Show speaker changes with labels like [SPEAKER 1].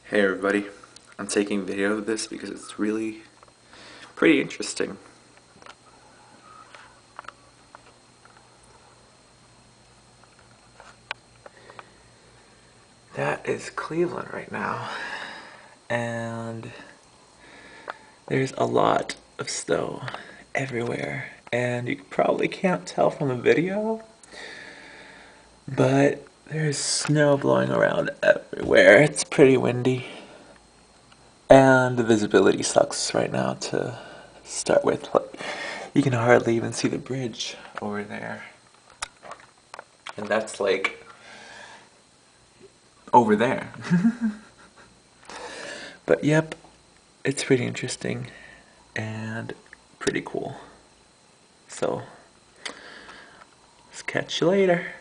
[SPEAKER 1] Hey everybody, I'm taking video of this because it's really pretty interesting. That is Cleveland right now, and there's a lot of snow everywhere, and you probably can't tell from the video, but there's snow blowing around everywhere. It's pretty windy. And the visibility sucks right now to start with. Like, you can hardly even see the bridge over there. And that's like over there. But yep, it's pretty interesting and pretty cool. So, let's catch you later.